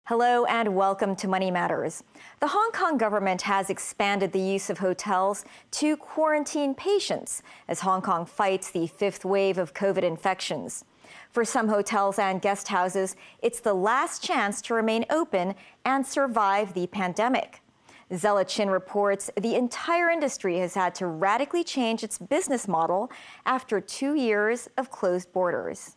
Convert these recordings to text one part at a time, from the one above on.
Hello and welcome to Money Matters. The Hong Kong government has expanded the use of hotels to quarantine patients as Hong Kong fights the fifth wave of COVID infections. For some hotels and guest houses, it's the last chance to remain open and survive the pandemic. Zella Chin reports the entire industry has had to radically change its business model after 2 years of closed borders.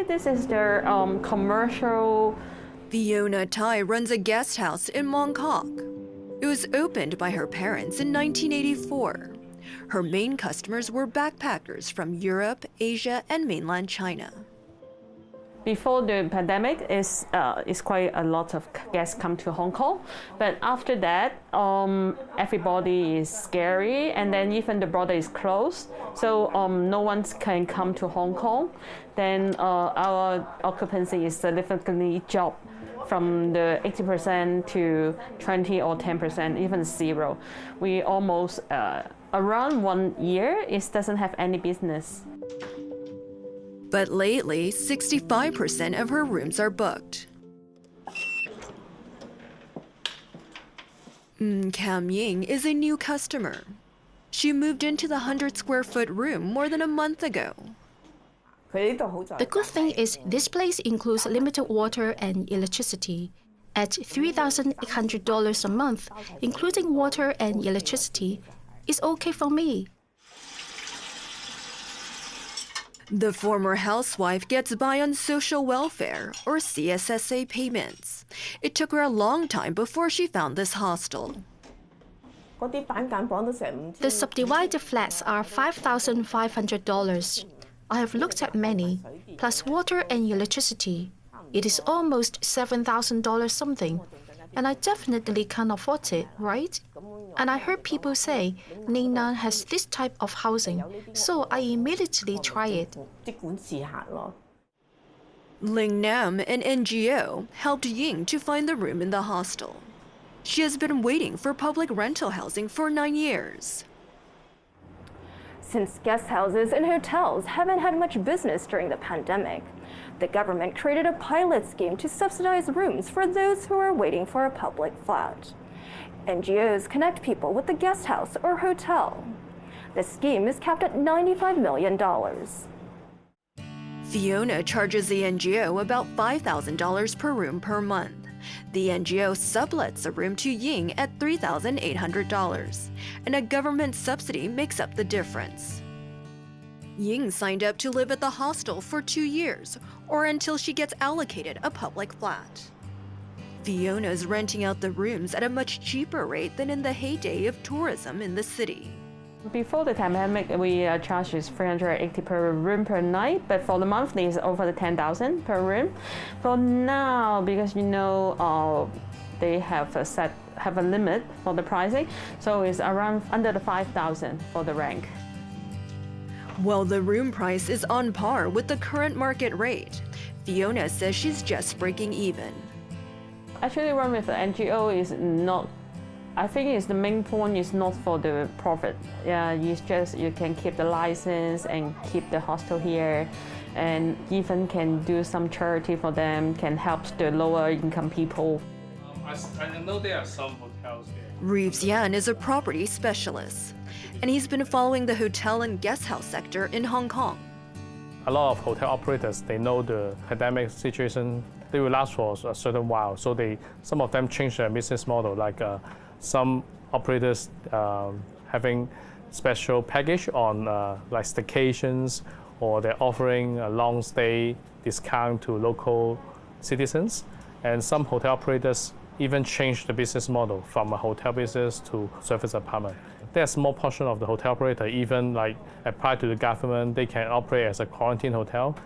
This is their commercial. Fiona Tai runs a guest house in Mongkok. It was opened by her parents in 1984. Her main customers were backpackers from Europe, Asia, and mainland China. Before the pandemic, is quite a lot of guests come to Hong Kong, but after that, everybody is scary, and then even the border is closed, so no one can come to Hong Kong. Then our occupancy is significantly dropped from the 80% to 20 or 10%, even zero. We almost around 1 year, it doesn't have any business. But lately, 65% of her rooms are booked. Cam Ying is a new customer. She moved into the 100-square-foot room more than a month ago. The good thing is this place includes limited water and electricity. At $3,800 a month, including water and electricity, is okay for me. The former housewife gets by on social welfare or CSSA payments. It took her a long time before she found this hostel. The subdivided flats are $5,500. I have looked at many, plus water and electricity. It is almost $7,000 something, and I definitely can't afford it, right? And I heard people say Ningnan has this type of housing, so I immediately try it. Ling Nam, an NGO, helped Ying to find the room in the hostel. She has been waiting for public rental housing for 9 years. Since guest houses and hotels haven't had much business during the pandemic, the government created a pilot scheme to subsidize rooms for those who are waiting for a public flat. NGOs connect people with the guest house or hotel. The scheme is capped at $95 million. Fiona charges the NGO about $5,000 per room per month. The NGO sublets a room to Ying at $3,800, and a government subsidy makes up the difference. Ying signed up to live at the hostel for 2 years, or until she gets allocated a public flat. Fiona's renting out the rooms at a much cheaper rate than in the heyday of tourism in the city. Before the pandemic, we charged $380 per room per night, but for the monthly, it's over the $10,000 per room. For now, because they have a limit for the pricing, so it's around under the $5,000 for the rank. While the room price is on par with the current market rate, Fiona says she's just breaking even. Actually, run with the NGO is not. I think the main point is not for the profit. Yeah, it's just you can keep the license and keep the hostel here, and even can do some charity for them, can help the lower income people. I know there are some hotels here. Reeves Yan is a property specialist, and he's been following the hotel and guest house sector in Hong Kong. A lot of hotel operators, they know the pandemic situation, they will last for a certain while. So some of them change their business model, like some operators having special package on like staycations, or they're offering a long stay discount to local citizens. And some hotel operators even change the business model from a hotel business to service apartment. There's a small portion of the hotel operator even like apply to the government, they can operate as a quarantine hotel.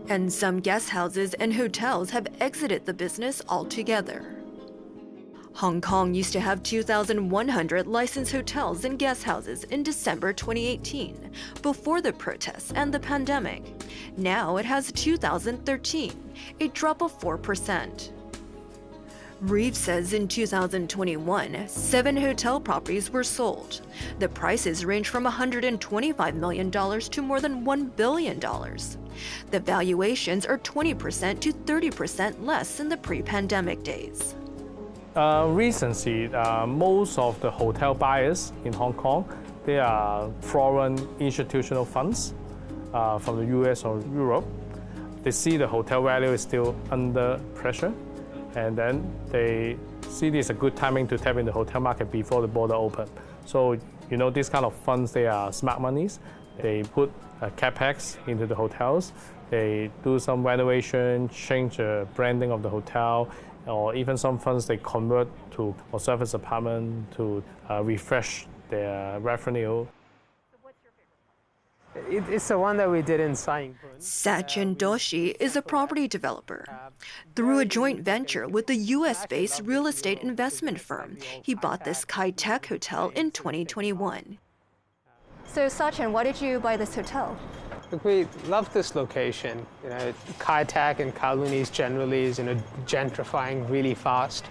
And some guest houses and hotels have exited the business altogether. Hong Kong used to have 2,100 licensed hotels and guest houses in December 2018, before the protests and the pandemic. Now it has 2,013, a drop of 4%. Reeves says in 2021, 7 hotel properties were sold. The prices range from $125 million to more than $1 billion. The valuations are 20% to 30% less than the pre-pandemic days. Recently, most of the hotel buyers in Hong Kong, they are foreign institutional funds from the US or Europe. They see the hotel value is still under pressure, and then they see this a good timing to tap in the hotel market before the border open. So, you know, these kind of funds, they are smart monies. They put capex into the hotels. They do some renovation, change the branding of the hotel, or even some funds they convert to a service apartment to refresh their revenue. It's the one that we did in Saing. Sachin Doshi is a property developer. Through a joint venture with the US-based real estate investment firm, he bought this Kai-Tak hotel in 2021. So Sachin, why did you buy this hotel? Look, we love this location. You know, Kai-Tak and Kowloon's generally is, gentrifying really fast.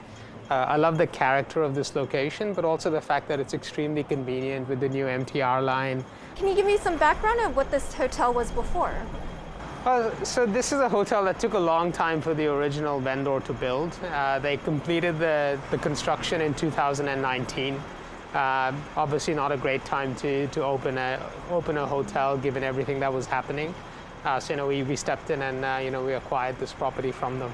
I love the character of this location, but also the fact that it's extremely convenient with the new MTR line. Can you give me some background of what this hotel was before? So this is a hotel that took a long time for the original vendor to build. They completed the construction in 2019. Obviously not a great time to open a hotel given everything that was happening. So we stepped in and we acquired this property from them.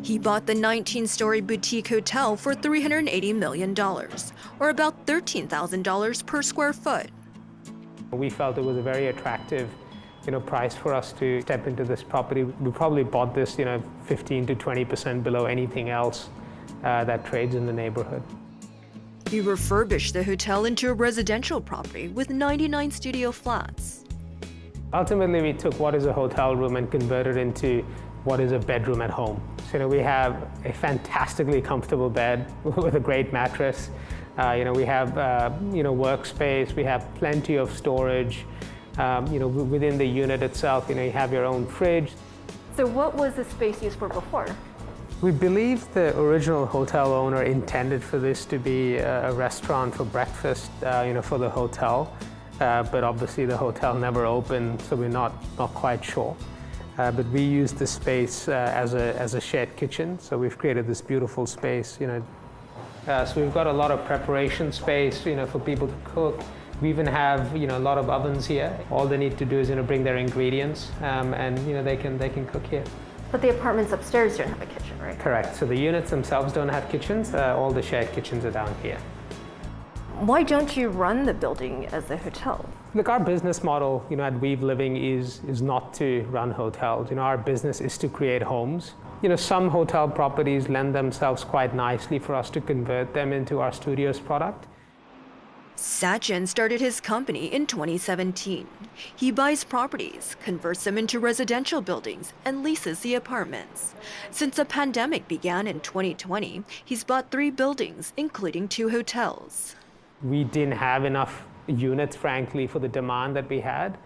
He bought the 19-story boutique hotel for $380 million, or about $13,000 per square foot. We felt it was a very attractive price for us to step into this property. We probably bought this 15 to 20% below anything else that trades in the neighborhood. He refurbished the hotel into a residential property with 99 studio flats. Ultimately, we took what is a hotel room and converted it into what is a bedroom at home. So, we have a fantastically comfortable bed with a great mattress. We have workspace. We have plenty of storage. Within the unit itself, you have your own fridge. So what was the space used for before? We believe the original hotel owner intended for this to be a restaurant for breakfast, for the hotel. But obviously the hotel never opened, so we're not quite sure. But we used the space as a shared kitchen, so we've created this beautiful space. So we've got a lot of preparation space, for people to cook. We even have, a lot of ovens here. All they need to do is, bring their ingredients, and they can cook here. But the apartments upstairs don't have a kitchen, right? Correct. So the units themselves don't have kitchens. All the shared kitchens are down here. Why don't you run the building as a hotel? Look, our business model, at Weave Living is not to run hotels. Our business is to create homes. Some hotel properties lend themselves quite nicely for us to convert them into our studios product. Sachin started his company in 2017. He buys properties, converts them into residential buildings, and leases the apartments. Since the pandemic began in 2020, he's bought 3 buildings, including 2 hotels. We didn't have enough units, frankly, for the demand that we had.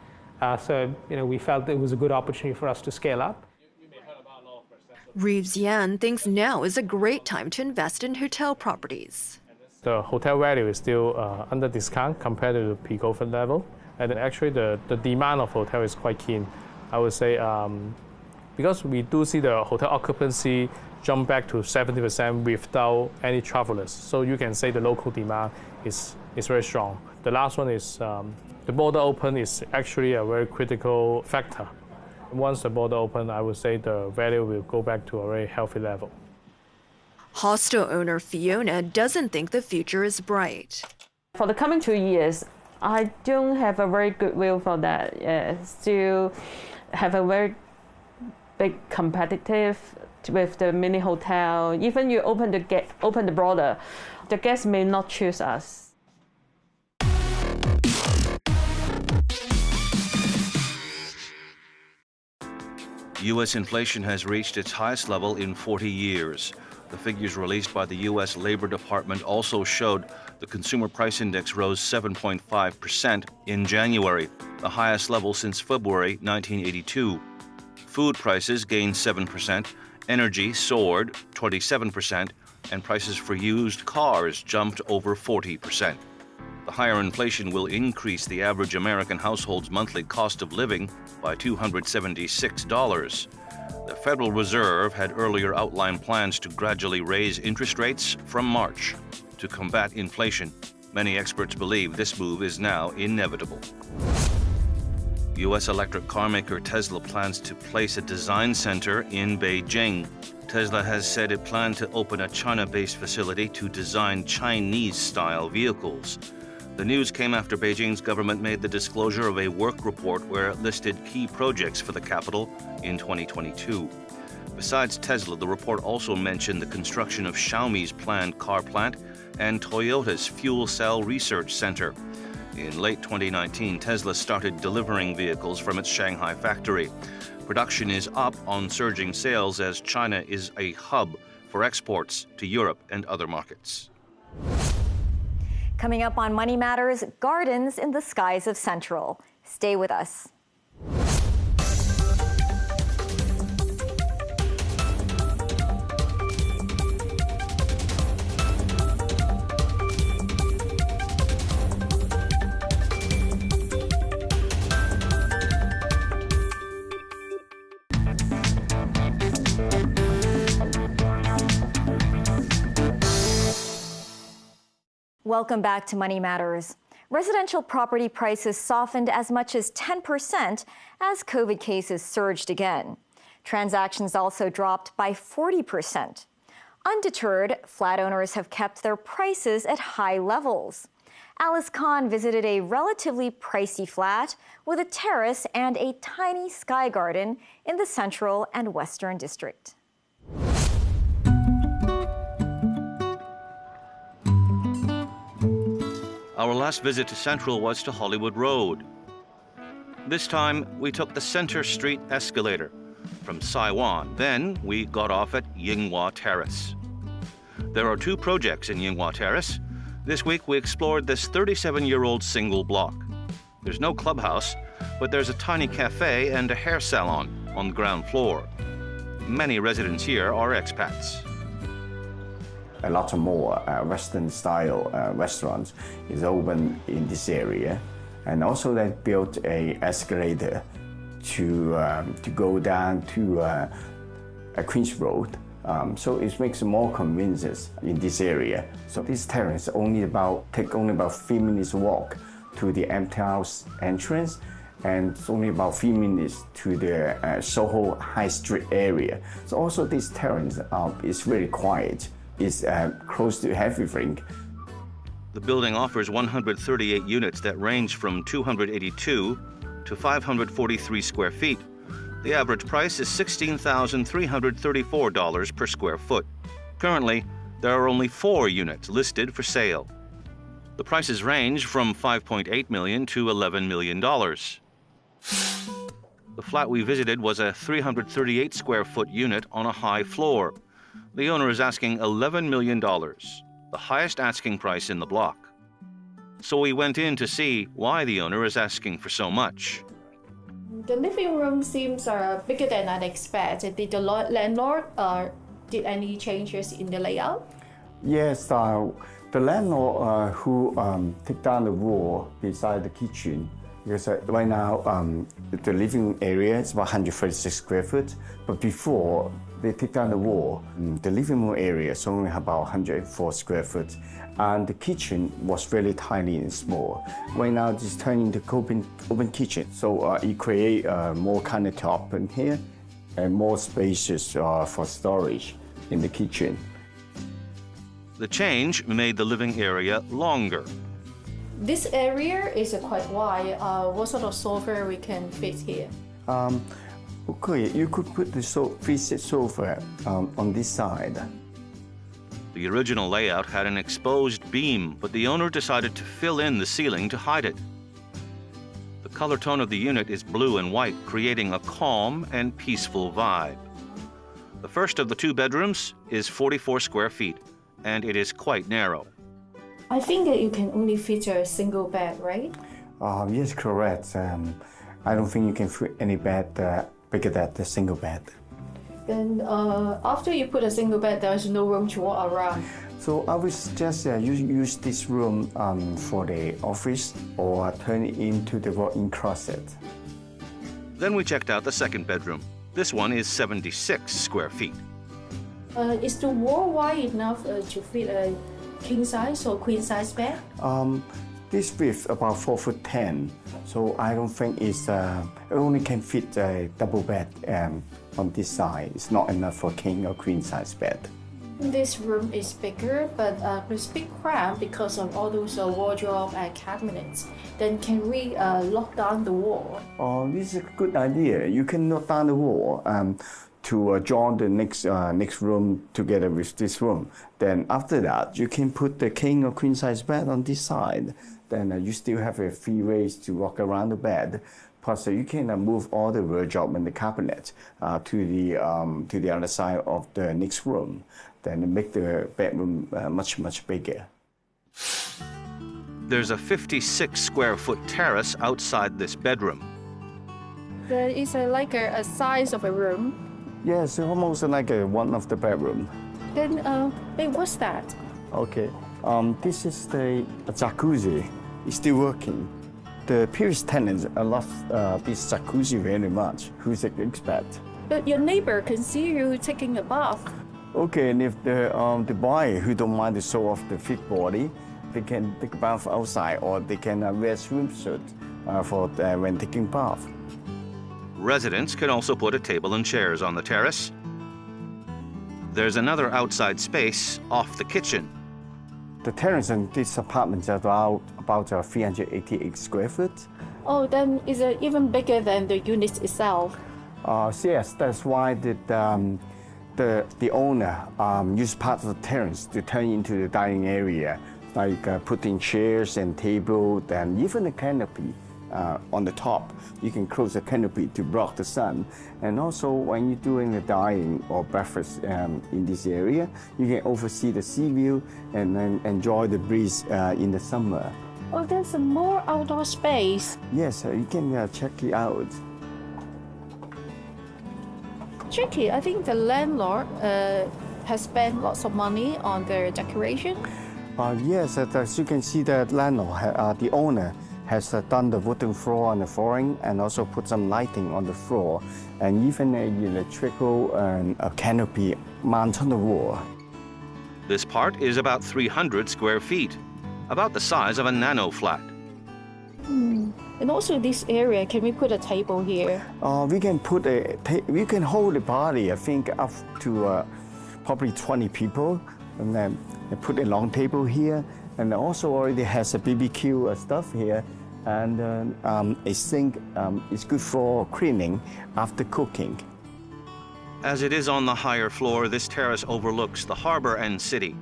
So, we felt it was a good opportunity for us to scale up. Reeves Yan thinks now is a great time to invest in hotel properties. The hotel value is still under discount compared to the pre-COVID level. And actually the demand of hotel is quite keen. I would say because we do see the hotel occupancy jump back to 70% without any travelers. So you can say the local demand is very strong. The last one is the border open is actually a very critical factor. Once the border open, I would say the value will go back to a very healthy level. Hostel owner Fiona doesn't think the future is bright. For the coming 2 years, I don't have a very good will for that. Still have a very big competitive with the mini hotel. Even you open the border, the guests may not choose us. U.S. inflation has reached its highest level in 40 years. The figures released by the U.S. Labor Department also showed the Consumer Price Index rose 7.5% in January, the highest level since February 1982. Food prices gained 7%, Energy soared 27%, and prices for used cars jumped over 40%. The higher inflation will increase the average American household's monthly cost of living by $276. The Federal Reserve had earlier outlined plans to gradually raise interest rates from March. To combat inflation, many experts believe this move is now inevitable. U.S. electric car maker Tesla plans to place a design center in Beijing. Tesla has said it planned to open a China-based facility to design Chinese-style vehicles. The news came after Beijing's government made the disclosure of a work report where it listed key projects for the capital in 2022. Besides Tesla, the report also mentioned the construction of Xiaomi's planned car plant and Toyota's fuel cell research center. In late 2019, Tesla started delivering vehicles from its Shanghai factory. Production is up on surging sales as China is a hub for exports to Europe and other markets. Coming up on Money Matters, gardens in the skies of Central. Stay with us. Welcome back to Money Matters. Residential property prices softened as much as 10% as COVID cases surged again. Transactions also dropped by 40%. Undeterred, flat owners have kept their prices at high levels. Alice Kahn visited a relatively pricey flat with a terrace and a tiny sky garden in the Central and Western District. Our last visit to Central was to Hollywood Road. This time, we took the Center Street escalator from Saiwan. Then, we got off at Yinghua Terrace. There are two projects in Yinghua Terrace. This week, we explored this 37-year-old single block. There's no clubhouse, but there's a tiny cafe and a hair salon on the ground floor. Many residents here are expats. A lot more Western-style restaurants is open in this area, and also they built a escalator to go down to Queens Road. So it makes more convenience in this area. So this terrace take only about 3 minutes walk to the Empty House entrance, and it's only about 3 minutes to the Soho High Street area. So also this terrace is really quiet. It's close to everything. The building offers 138 units that range from 282 to 543 square feet. The average price is $16,334 per square foot. Currently, there are only 4 units listed for sale. The prices range from $5.8 million to $11 million. The flat we visited was a 338 square foot unit on a high floor. The owner is asking $11 million, the highest asking price in the block. So we went in to see why the owner is asking for so much. The living room seems bigger than I expected. Did the landlord did any changes in the layout? Yes, the landlord who took down the wall beside the kitchen, because right now the living area is about 136 square foot, but before they took down the wall, the living room area is only about 104 square foot, and the kitchen was very tiny and small. Right now, it's turning into open kitchen, so it create more countertop in here and more spaces for storage in the kitchen. The change made the living area longer. This area is quite wide. What sort of sofa we can fit here? Okay, you could put the three-seat sofa on this side. The original layout had an exposed beam, but the owner decided to fill in the ceiling to hide it. The color tone of the unit is blue and white, creating a calm and peaceful vibe. The first of the 2 bedrooms is 44 square feet, and it is quite narrow. I think that you can only fit a single bed, right? Yes, correct. I don't think you can fit any bed bigger than the single bed. Then after you put a single bed, there's no room to walk around. So I would suggest you use this room for the office or turn it into the walk-in closet. Then we checked out the second bedroom. This one is 76 square feet. Is the wall wide enough to fit a king size or queen size bed? This width about 4'10", so I don't think it only can fit a double bed on this side. It's not enough for king or queen size bed. This room is bigger, but it's a bit cramped because of all those wardrobe and cabinets. Then can we lock down the wall? Oh, this is a good idea. You can knock down the wall to join the next room together with this room. Then after that, you can put the king or queen size bed on this side. Then you still have a free ways to walk around the bed. Plus, you can move all the wardrobe and the cabinet to the other side of the next room. Then make the bedroom much bigger. There's a 56 square foot terrace outside this bedroom. There is like a size of a room. Yes, almost like one of the bedroom. Then, what's that? Okay, this is the jacuzzi. It's still working. The previous tenants love this jacuzzi very much. Who's an expert? But your neighbor can see you taking a bath. Okay, and if the buyer who don't mind to show off the fit body, they can take a bath outside, or they can wear swimsuit for when taking bath. Residents can also put a table and chairs on the terrace. There's another outside space off the kitchen. The terrace in this apartment is about 388 square foot. Oh, then is it even bigger than the unit itself? Yes, that's why the owner used part of the terrace to turn into the dining area, like putting chairs and tables and even a canopy on the top. You can close the canopy to block the sun. And also when you're doing the dining or breakfast in this area, you can oversee the sea view and then enjoy the breeze in the summer. Oh, there's a more outdoor space. Yes, you can check it out. Jackie, I think the landlord has spent lots of money on their decoration. Yes, as you can see, the landlord, the owner, has done the wooden floor on the flooring and also put some lighting on the floor and even an electrical a canopy mounted on the wall. This part is about 300 square feet, about the size of a nano flat. And also this area, can we put a table here? We can put we can hold a party, I think, up to probably 20 people, and then put a long table here, and also already has a BBQ stuff here, and a sink. It's good for cleaning after cooking. As it is on the higher floor, this terrace overlooks the harbor and city.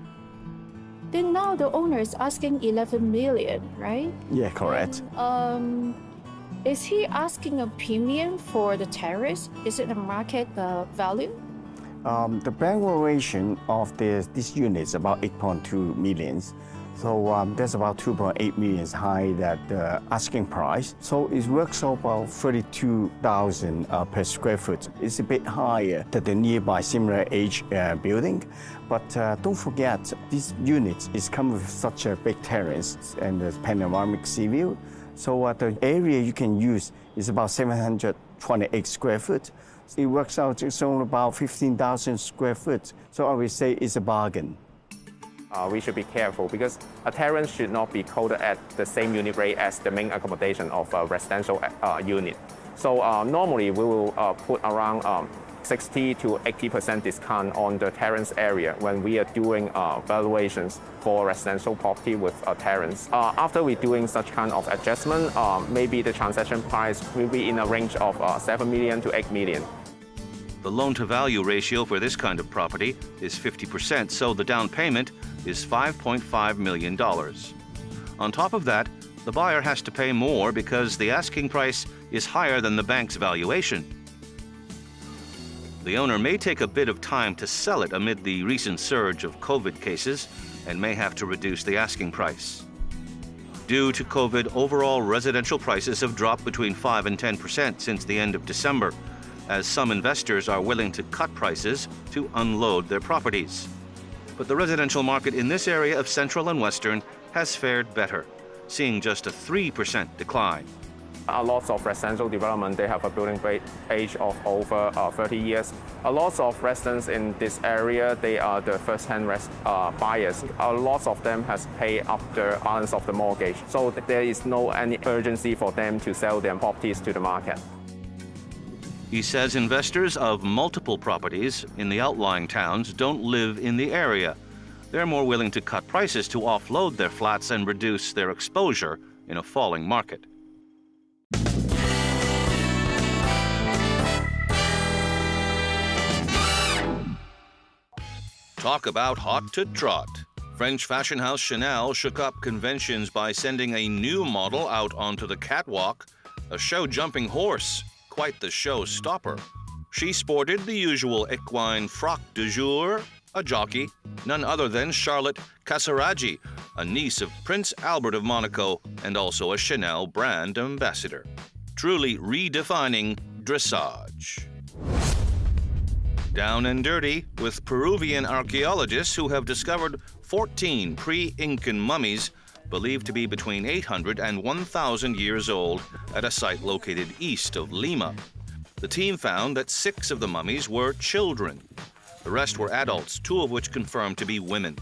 Then now the owner is asking 11 million, right? Yeah, correct. And, is he asking a premium for the terrace? Is it a market value? The bank valuation of this unit is about 8.2 million. So that's about 2.8 million high that asking price. So it works out about 32,000 per square foot. It's a bit higher than the nearby similar age building. But don't forget, this unit is come with such a big terrace and the panoramic sea view. So the area you can use is about 728 square foot. It works out just only about 15,000 square foot. So I would say it's a bargain. We should be careful because a terrace should not be quoted at the same unit rate as the main accommodation of a residential unit. So normally we will put around 60 to 80% discount on the terrace area when we are doing valuations for residential property with a terrace. After we're doing such kind of adjustment, maybe the transaction price will be in a range of 7 million to 8 million. The loan-to-value ratio for this kind of property is 50%, so the down payment is $5.5 million. On top of that, the buyer has to pay more because the asking price is higher than the bank's valuation. The owner may take a bit of time to sell it amid the recent surge of COVID cases and may have to reduce the asking price. Due to COVID, overall residential prices have dropped between 5 and 10% since the end of December. as some investors are willing to cut prices to unload their properties. But the residential market in this area of Central and Western has fared better, seeing just a 3% decline. A lot of residential development, they have a building age of over 30 years. A lot of residents in this area, they are the first-hand buyers. A lot of them has paid up the balance of the mortgage, so there is no any urgency for them to sell their properties to the market. He says investors of multiple properties in the outlying towns don't live in the area. They're more willing to cut prices to offload their flats and reduce their exposure in a falling market. Talk about hot to trot. French fashion house Chanel shook up conventions by sending a new model out onto the catwalk, a show-jumping horse, quite the show-stopper. She sported the usual equine frock du jour, a jockey, none other than Charlotte Casaraghi, a niece of Prince Albert of Monaco and also a Chanel brand ambassador. Truly redefining dressage. Down and dirty with Peruvian archaeologists who have discovered 14 pre-Incan mummies believed to be between 800 and 1,000 years old at a site located east of Lima. The team found that 6 of the mummies were children. The rest were adults, 2 of which confirmed to be women.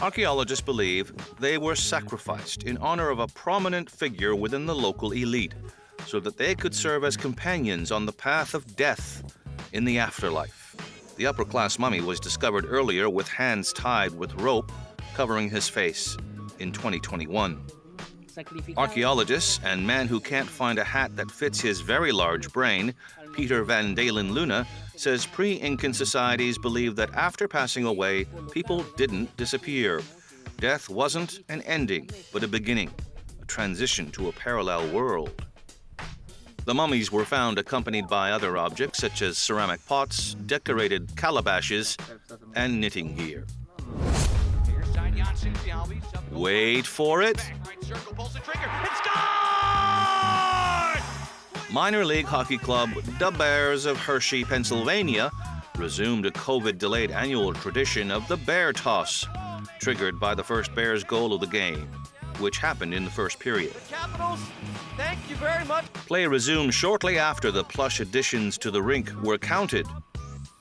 Archaeologists believe they were sacrificed in honor of a prominent figure within the local elite, so that they could serve as companions on the path of death in the afterlife. The upper-class mummy was discovered earlier with hands tied with rope covering his face in 2021. Archaeologists and man who can't find a hat that fits his very large brain, Peter Van Dalen Luna, says pre-Incan societies believed that after passing away, people didn't disappear. Death wasn't an ending, but a beginning, a transition to a parallel world. The mummies were found accompanied by other objects such as ceramic pots, decorated calabashes, and knitting gear. Wait for it. Minor league hockey club the Bears of Hershey, Pennsylvania, resumed a COVID-delayed annual tradition of the Bear Toss, triggered by the first Bears goal of the game, which happened in the first period. Capitals, thank you very much. Play resumed shortly after the plush additions to the rink were counted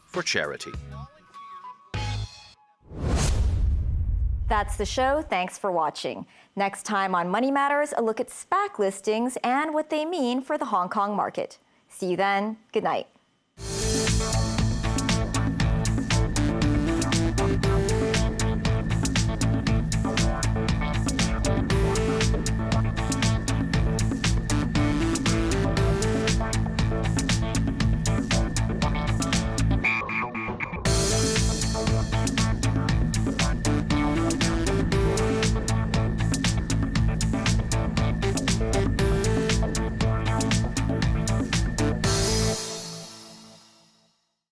for charity. That's the show. Thanks for watching. Next time on Money Matters, a look at SPAC listings and what they mean for the Hong Kong market. See you then. Good night.